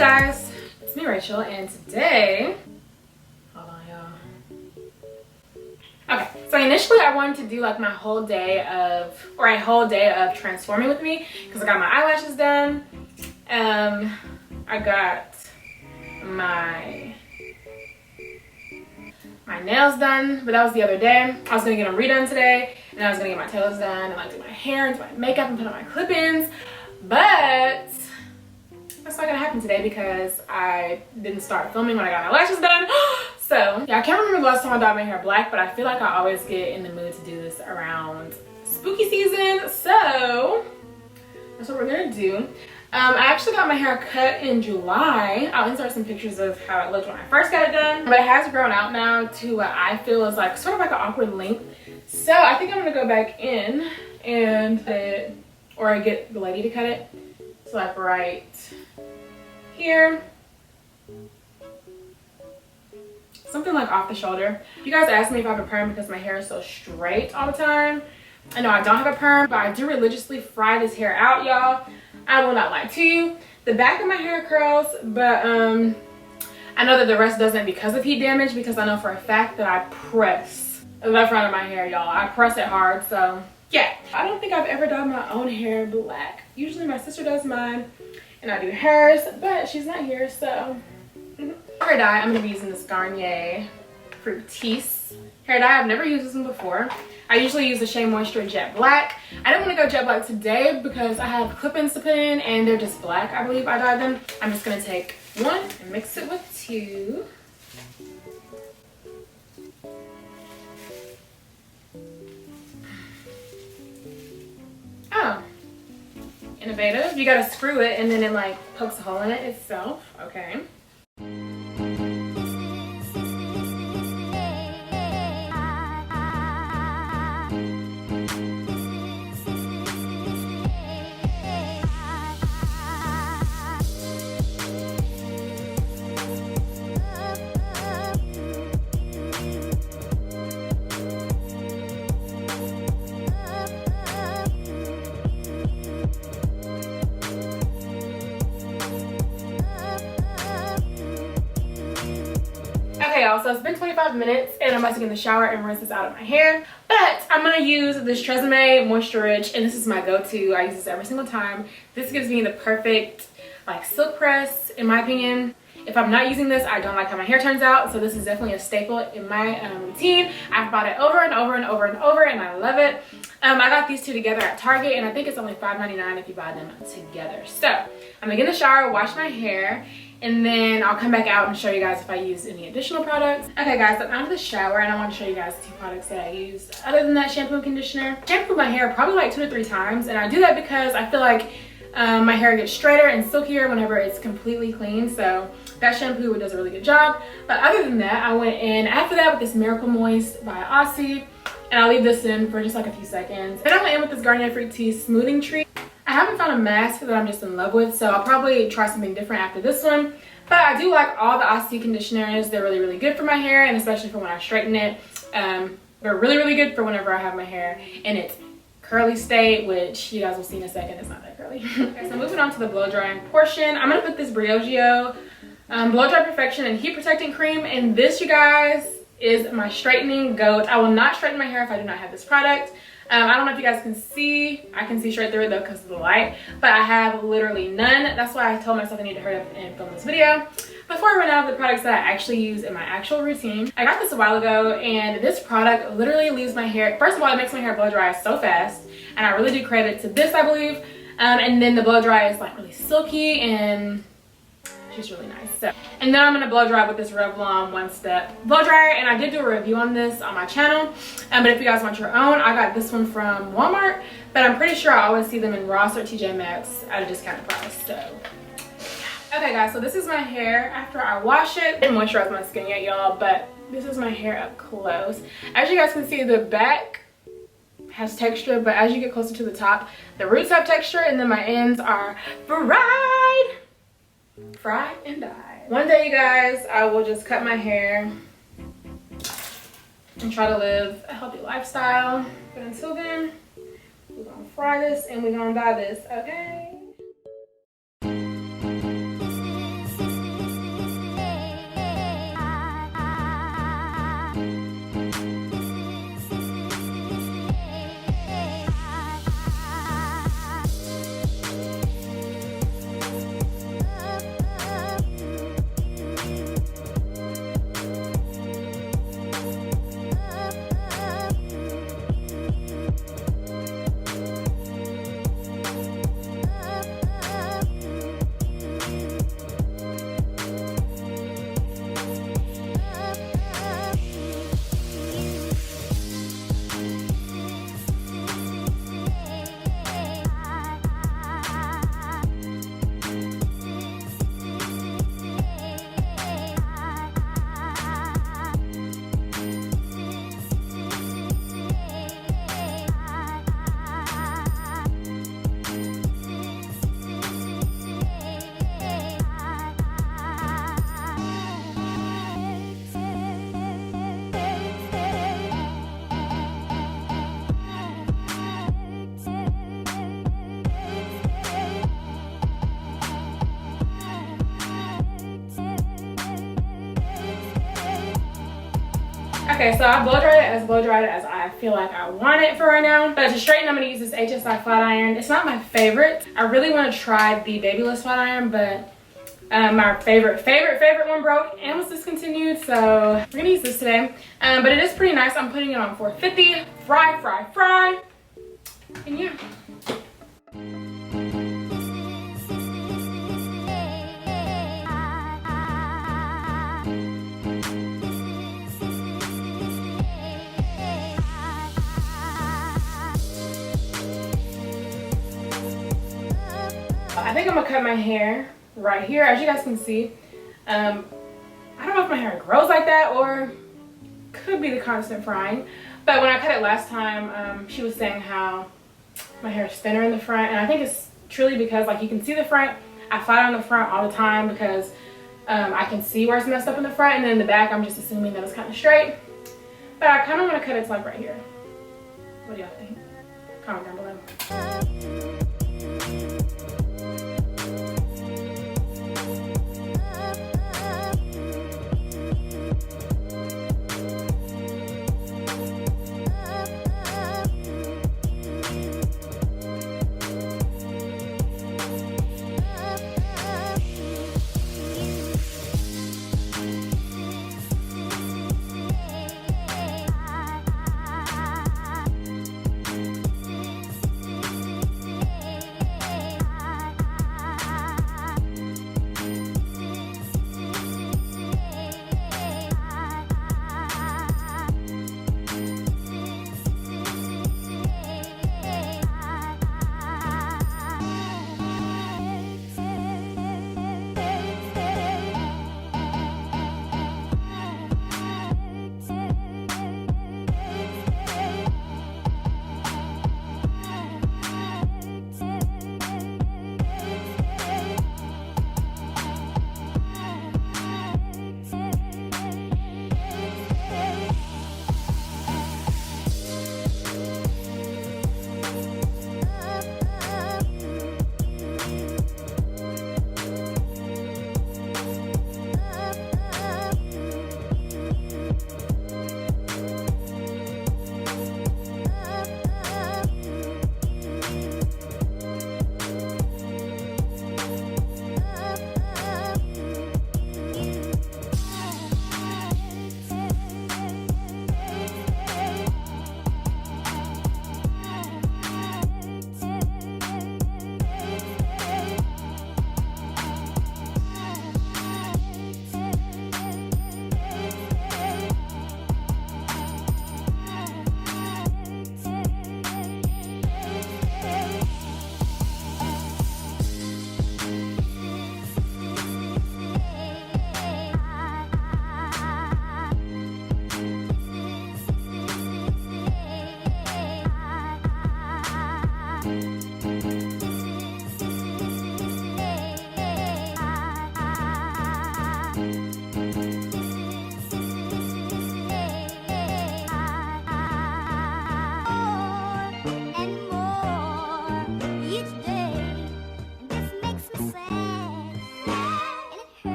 guys, it's me Rachel, and today, hold on y'all. Okay, so initially I wanted to do like my whole day of, or a whole day of transforming with me, because I got my eyelashes done. I got my nails done, but that was the other day. I was gonna get them redone today, and I was gonna get my toes done, and like do my hair and do my makeup and put on my clip-ins, but that's not gonna happen today because I didn't start filming when I got my lashes done. So yeah, I can't remember the last time I dyed my hair black, but I feel like I always get in the mood to do this around spooky season, so that's what we're gonna do. I actually got my hair cut in July. I'll insert some pictures of how it looked when I first got it done, but it has grown out now to what I feel is like sort of like an awkward length. So I think I'm gonna go back in and or get the lady to cut it. So like right here, something like off the shoulder. You guys asked me if I have a perm because my hair is so straight all the time. I know I don't have a perm, but I do religiously fry this hair out, y'all. I will not lie to you. The back of my hair curls, but I know that the rest doesn't because of heat damage, because I know for a fact that I press the front of my hair, y'all. I press it hard, so yeah. I don't think I've ever dyed my own hair black. Usually my sister does mine and I do hers, but she's not here, so. Hair dye, I'm gonna be using this Garnier Fructis hair dye. I've never used this one before. I usually use the Shea Moisture Jet Black. I didn't want to go jet black today because I have clip-ins to put in and they're just black. I believe I dyed them. I'm just gonna take one and mix it with two. Oh, innovative. You gotta screw it and then it like pokes a hole in it itself. Okay. Okay, y'all, so it's been 25 minutes and I'm about to get in the shower and rinse this out of my hair. But I'm gonna use this Tresemme Moisture Rich, and this is my go-to. I use this every single time. This gives me the perfect like silk press, in my opinion. If I'm not using this, I don't like how my hair turns out, so this is definitely a staple in my routine. I've bought it over and over and over and over, and I love it. I got these two together at Target, and I think it's only $5.99 if you buy them together. So I'm gonna get in the shower, wash my hair, and then I'll come back out and show you guys if I use any additional products. Okay guys, so I'm out of the shower and I want to show you guys the two products that I used other than that shampoo and conditioner. I shampoo my hair probably like 2 to 3 times, and I do that because I feel like my hair gets straighter and silkier whenever it's completely clean, so that shampoo does a really good job. But other than that, I went in after that with this Miracle Moist by Aussie, and I'll leave this in for just like a few seconds. Then I went in with this Garnier Fructis Smoothing Treat. I haven't found a mask that I'm just in love with, so I'll probably try something different after this one. But I do like all the Aussie conditioners. They're really, really good for my hair, and especially for when I straighten it. They're really, really good for whenever I have my hair in its curly state, which you guys will see in a second. It's not that curly. Okay, so moving on to the blow drying portion. I'm gonna put this Briogeo Blow Dry Perfection and Heat Protecting Cream, and this, you guys, is my straightening goat. I will not straighten my hair if I do not have this product. I don't know if you guys can see. I can see straight through it though because of the light, but I have literally none. That's why I told myself I need to hurry up and film this video before I run out of the products that I actually use in my actual routine. I got this a while ago, and this product literally leaves my hair, first of all, it makes my hair blow dry so fast, and I really do credit to this, I believe. And then the blow dry is like really silky and she's really nice. So, and then I'm gonna blow dry with this Revlon One Step blow dryer, and I did do a review on this on my channel. But if you guys want your own, I got this one from Walmart, but I'm pretty sure I always see them in Ross or TJ Maxx at a discounted price. So yeah. Okay guys, so this is my hair after I wash it. I didn't moisturize my skin yet, y'all, but this is my hair up close. As you guys can see, the back has texture, but as you get closer to the top, the roots have texture, and then my ends are fried and dyed. One day, you guys, I will just cut my hair and try to live a healthy lifestyle. But until then, we're gonna fry this and we're gonna dye this, okay? Okay, so I blow dried it as I feel like I want it for right now. But to straighten, I'm gonna use this HSI Flat Iron. It's not my favorite. I really want to try the babyless flat iron, but my favorite one broke and was discontinued, so we're gonna use this today. But it is pretty nice. I'm putting it on 450. Fry. And yeah. I think I'm gonna cut my hair right here, as you guys can see. I don't know if my hair grows like that or could be the constant frying, but when I cut it last time, she was saying how my hair is thinner in the front, and I think it's truly because, like, you can see the front. I flat iron the front all the time because I can see where it's messed up in the front, and then in the back I'm just assuming that it's kind of straight. But I kind of want to cut it to like right here. What do y'all think? Comment down below.